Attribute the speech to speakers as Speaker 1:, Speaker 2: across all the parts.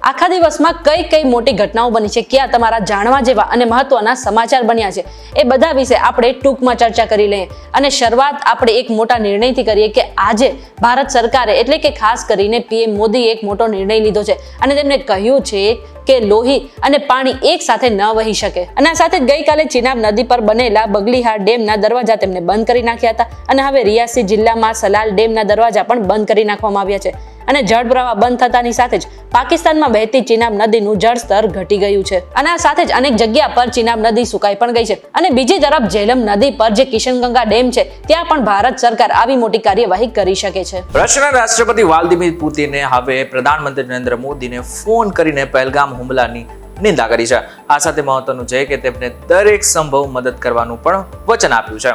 Speaker 1: આખા દિવસમાં કઈ મોટી ઘટનાઓ બની છે, ક્યાં તમારા જાણવા જેવા અને મહત્વના સમાચાર બન્યા છે, એ બધા વિશે આપણે ટૂંકમાં ચર્ચા કરી લઈએ. અને શરૂઆત આપણે એક મોટા નિર્ણયથી કરીએ કે આજે ભારત સરકારે એટલે કે ખાસ કરીને પીએમ મોદીએ એક મોટો નિર્ણય લીધો છે અને તેમણે કહ્યું છે કે લોહી અને પાણી એક સાથે ન વહી શકે. અને આ સાથે ગઈકાલે ચિનાબ નદી પર બનેલા બગલીહાર ડેમના દરવાજા તેમને બંધ કરી નાખ્યા હતા અને હવે રિયાસી જિલ્લામાં સલાલ ડેમના દરવાજા પણ બંધ કરી નાખવામાં આવ્યા છે. અને જળપ્રવાહ બંધ થતાની સાથે જ પાકિસ્તાનમાં વહેતી ચિનાબ નદીનું જળસ્તર ઘટી ગયું છે અને આ સાથે જ અનેક જગ્યા પર ચિનાબ નદી સુકાઈ પણ ગઈ છે. અને બીજી તરફ ઝેલમ નદી પર જે કિશનગંગા ડેમ છે ત્યાં પણ ભારત સરકાર આવી મોટી કાર્યવાહી કરી શકે છે.
Speaker 2: રશિયાના રાષ્ટ્રપતિ વ્લાદિમીર પુતિને હવે પ્રધાનમંત્રી નરેન્દ્ર મોદીને ફોન કરીને પહેલગામ હુમલાની નિંદા કરી છે. આ સાથે મહત્વનું છે કે તેમને દરેક સંભવ મદદ કરવાનું પણ વચન આપ્યું છે.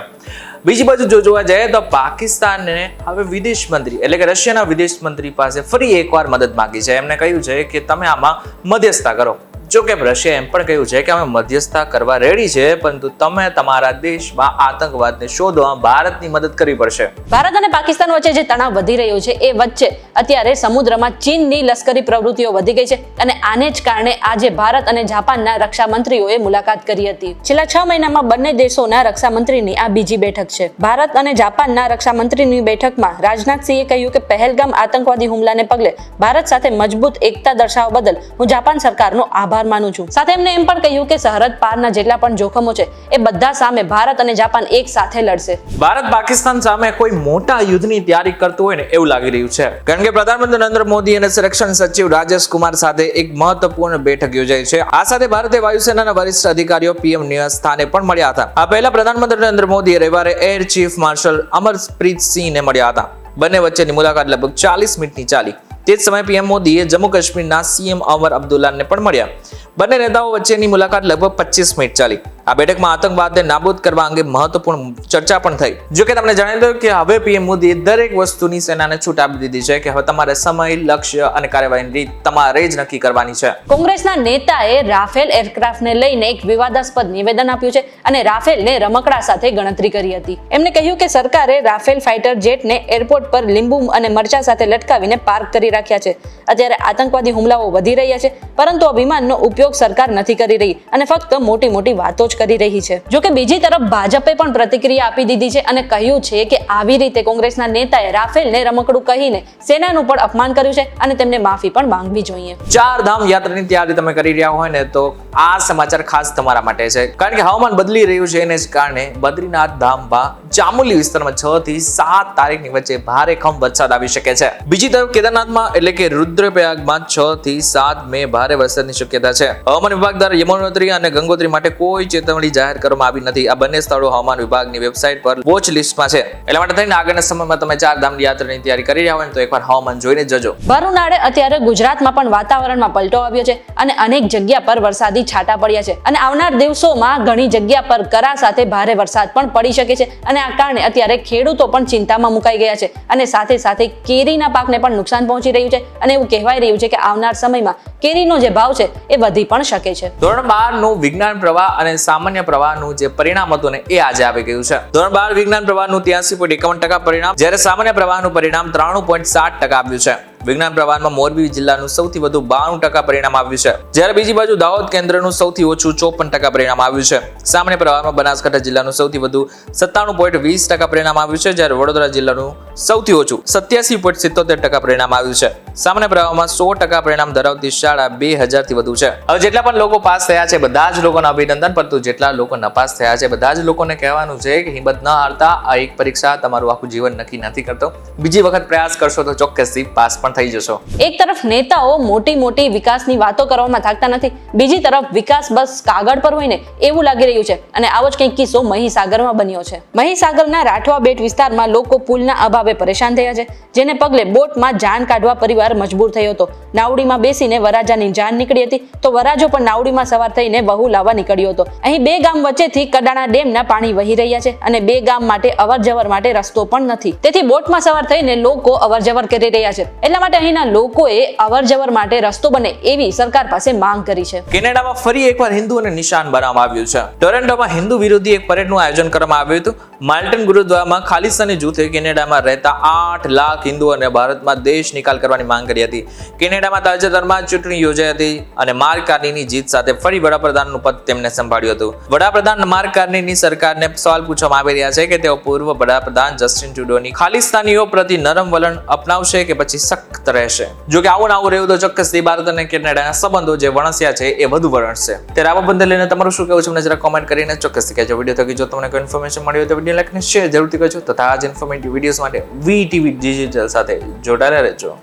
Speaker 2: બીજી બાજુ જો જોવા જાય તો પાકિસ્તાનને હવે વિદેશ મંત્રી એટલે કે રશિયાના વિદેશ મંત્રી પાસે ફરી એકવાર મદદ માંગી છે. એમને કહ્યું છે કે તમે આમાં મધ્યસ્થતા કરો. જો કે રશિયાએ એમ પણ કહ્યું છે કે અમે મધ્યસ્થતા કરવા રેડી છે, પરંતુ તમે તમારા દેશમાં આતંકવાદને શોધવા ભારતની મદદ કરવી પડશે.
Speaker 1: ભારત અને પાકિસ્તાન વચ્ચે જે તણાવ વધી રહ્યો છે એ વચ્ચે અત્યારે સમુદ્રમાં ચીનની લશ્કરી પ્રવૃત્તિઓ વધી ગઈ છે અને આને જ કારણે આજે ભારત અને જાપાનના રક્ષા મંત્રીઓએ મુલાકાત કરી હતી. છેલ્લા 6 મહિનામાં બંને દેશોના રક્ષા મંત્રીની આ બીજી બેઠક છે. ભારત અને જાપાનના રક્ષા મંત્રીની બેઠકમાં રાજનાથસિંહે કહ્યું કે પહેલગામ આતંકવાદી હુમલાને પગલે ભારત સાથે મજબૂત એકતા દર્શાવવા બદલ હું જાપાન સરકારનો આભાર માનું છું. સાથે એમને એમ પણ કહ્યું કે સરહદ પારના જેટલા પણ જોખમો છે એ બધા સામે ભારત અને જાપાન એક સાથે લડશે.
Speaker 2: ભારત પાકિસ્તાન સામે કોઈ મોટા યુદ્ધની તૈયારી કરતું હોય ને એવું લાગી રહ્યું છે, કારણ કે પ્રધાનમંત્રી નરેન્દ્ર મોદી અને સંરક્ષણ સચિવ રાજેશ કુમાર સાથે એક મહત્વપૂર્ણ બેઠક યોજાઈ છે. આ સાથે ભારતે વાયુસેનાના વરિષ્ઠ અધિકારીઓ પીએમ નિવાસ સ્થાને પણ મળ્યા હતા. આ પહેલા પ્રધાનમંત્રી નરેન્દ્ર મોદીએ રવિવારે એર ચીફ માર્શલ અમરપ્રીત સિંહને મળ્યા હતા. બંને વચ્ચેની મુલાકાત લગભગ 40 મિનિટની ચાલી. તે જ સમયે પીએમ મોદીએ જમ્મુ કાશ્મીરના સીએમ અમર અબ્દુલ્લાને પણ મળ્યા. બંને નેતાઓ વચ્ચેની મુલાકાત લગભગ 25 મિનિટ ચાલી. આ બેઠકમાં આતંકવાદને નાબૂદ કરવા અંગે મહત્વપૂર્ણ ચર્ચા પણ થઈ. જો કે તમને જણાવી દઉં કે હવે પીએમ મોદીએ દરેક વસ્તુની સેનાને છૂટ આપી દીધી છે કે હવે તમારે સમય, લક્ષ્ય અને કાર્યવાહીની રીત તમારે જ નક્કી કરવાની છે.
Speaker 1: કોંગ્રેસના નેતાએ રાફેલ એરક્રાફ્ટને લઈને એક વિવાદાસ્પદ નિવેદન આપ્યું છે અને રાફેલને રમકડા સાથે ગણતરી કરી હતી. એમને કહ્યું કે સરકારે રાફેલ ફાઇટર જેટને એરપોર્ટ પર લીંબુ અને મરચા સાથે લટકાવીને પાર્ક કરી રાખ્યા છે. અત્યારે આતંકવાદી હુમલાઓ વધી રહ્યા છે, પરંતુ આ વિમાનનો ઉપયોગ સરકાર નથી કરી રહી અને ફક્ત મોટી વાતો જ કરી રહી છે. જો કે બીજી તરફ ભાજપે પણ પ્રતિક્રિયા આપી દીધી છે અને કહ્યું છે કે આવી રીતે કોંગ્રેસના નેતાએ રાફેલને રમકડું કહીને સેનાનું પણ અપમાન કર્યું છે અને તેમને માફી પણ માંગવી જોઈએ. 4
Speaker 2: ધામ યાત્રાની તૈયારી તમે કરી રહ્યા હોય ને તો આ સમાચાર ખાસ તમારા માટે છે, કારણ કે હવામાન બદલી રહ્યું છે એને જ કારણે બદ્રીનાથ ધામમાં ચામુલી વિસ્તારમાં 6 થી 7 તારીખની વચ્ચે ભારે વરસાદ આવી શકે છે. બીજી તરફ કેદારનાથમાં એટલે કે રુદ્રપ્રયાગમાં 6 થી 7 મે ભારે વરસાદની શક્યતા છે. હવામાન વિભાગ દ્વારા યમુનોત્રી અને ગંગોત્રી માટે કોઈ ચેતવણી જાહેર કરવામાં આવી નથી. આ બંને સ્થળો હવામાન વિભાગની વેબસાઇટ પર વોચ લિસ્ટમાં છે. એટલા માટે થઈને આગળના સમયમાં તમે 4 ધામની યાત્રાની તૈયારી કરી રહ્યા હોય તો એકવાર હવામાન જોઈને જજો.
Speaker 1: ભર ઉનાળે અત્યારે ગુજરાતમાં પણ વાતાવરણમાં પલટો આવ્યો છે અને અનેક જગ્યા પર વરસાદી છાંટા પડ્યા છે અને આવનાર દિવસોમાં ઘણી જગ્યા પર કરા સાથે ભારે વરસાદ પણ પડી શકે છે અને આ કારણે અત્યારે ખેડૂતો પણ ચિંતામાં મુકાઈ ગયા છે અને સાથે કેરીના પાકને પણ નુકસાન પહોંચી રહ્યું છે અને એવું કહેવાય રહ્યું છે કે આવનાર સમયમાં કેરીનો જે ભાવ છે એ વધી પણ શકે છે.
Speaker 2: ધોરણ 12 નું વિજ્ઞાન પ્રવાહ અને સામાન્ય પ્રવાહનું જે પરિણામ હતું ને એ આજે આવી ગયું છે. ધોરણ 12 વિજ્ઞાન પ્રવાહનું 83.51% પરિણામ, જ્યારે સામાન્ય પ્રવાહનું પરિણામ 93.7% આવ્યું છે. વિજ્ઞાન પ્રવાહમાં મોરબી જિલ્લાનું સૌથી વધુ 92% પરિણામ આવ્યું છે, જ્યારે બીજી બાજુ દાહોદ કેન્દ્રનું સૌથી ઓછું 54% પરિણામ આવ્યું છે. સામાન્ય પ્રવાહમાં બનાસકાંઠા જિલ્લાનું સૌથી વધુ 97.20% પરિણામ આવ્યું છે, જ્યારે વડોદરા જિલ્લાનું સૌથી ઓછું 87.77% પરિણામ આવ્યું છે. સામાન્ય પ્રવાહમાં 100% પરિણામ ધરાવતી શાળા 2000 થી વધુ છે. હવે જેટલા પણ લોકો પાસ થયા છે બધા જ લોકોને અભિનંદન, પરંતુ જેટલા લોકો નપાસ થયા છે બધા જ લોકોને કહેવાનું છે કે હિંમત ન હારતા. આ એક પરીક્ષા તમારું આખું જીવન નક્કી નથી કરતો. બીજી વખત પ્રયાસ કરશો તો ચોક્કસથી પાસ પણ થઈ જશો.
Speaker 1: એક તરફ નેતાઓ મોટી વિકાસની વાતો કરવામાં થાકતા નથી, બીજી તરફ વિકાસ બસ કાગળ પર હોય ને એવું લાગી રહ્યું છે અને આવો જ કંઈક કિસ્સો મહીસાગરમાં બન્યો છે. મહીસાગરના રાઠવા બેટ વિસ્તારમાં લોકો પુલના અભાવે પરેશાન થયા છે, જેને પગલે બોટમાં જાન કાઢવા પરિવાર મજબૂર થયો હતો. નાવડીમાં બેસીને વરાજાની જાન નીકળી હતી તો વરાજો પણ નાવડીમાં સવાર થઈને વહુ લાવવા નીકળ્યો હતો. અહીં 2 ગામ વચ્ચેથી કડાણા ડેમના પાણી વહી રહ્યા છે અને 2 ગામ માટે અવરજવર માટે રસ્તો પણ નથી. તેથી બોટમાં સવાર થઈને લોકો અવરજવર કરી રહ્યા છે. એટલા માટે અહીંના લોકોએ અવરજવર માટે રસ્તો બને એવી સરકાર પાસે માંગ કરી છે.
Speaker 2: કેનેડામાં ફરી એકવાર હિન્દુઓને નિશાન બનાવવામાં આવ્યું છે. ટોરેન્ટોમાં હિન્દુ વિરોધી એક પરેડનું આયોજન કરવામાં આવ્યું હતું. માલ્ટન ગુરુદ્વારામાં ખાલિસ્તાની જૂથે કેનેડામાં રહેતા 8 લાખ હિન્દુઓને ભારતમાં દેશ નિકાલ કરવાની માંગ કરી હતી. કેનેડામાં તાજેતરમાં ચૂંટણી યોજાઈ હતી અને માર્ક કાર્નીની જીત સાથે ફરી વડાપ્રધાનનું પદ તેમને સંભાળ્યું હતું. વડાપ્રધાન માર્ક કાર્નીની સરકારને સવાલ પૂછવામાં આવી રહ્યા છે કે તેઓ પૂર્વ વડાપ્રધાન જસ્ટિન ટ્રુડોની ખાલિસ્તાનીઓ પ્રતિ નરમ વલણ અપનાવશે કે પછી સખ્ત રહેશે. જો કે આવું રહ્યું તો ચોક્કસથી ભારત અને કેનેડાના સંબંધો જે વણસ્યા છે એ વધુ વણસશે. ત્યારે આ બાબતને લઈને તમારું શું કહેવું છે મને જરા કોમેન્ટ કરીને ચોક્કસથી કહેજો. વિડીયો થકી જો તમને કોઈ ઇન્ફોર્મેશન મળી હોય તો વિડીયો લાઈક અને શેર જરૂરથી કરજો તથા આ જ ઇન્ફોર્મેટિવ વિડીયોઝ માટે VTV ડિજિટલ સાથે જોડાયેલા રહેજો.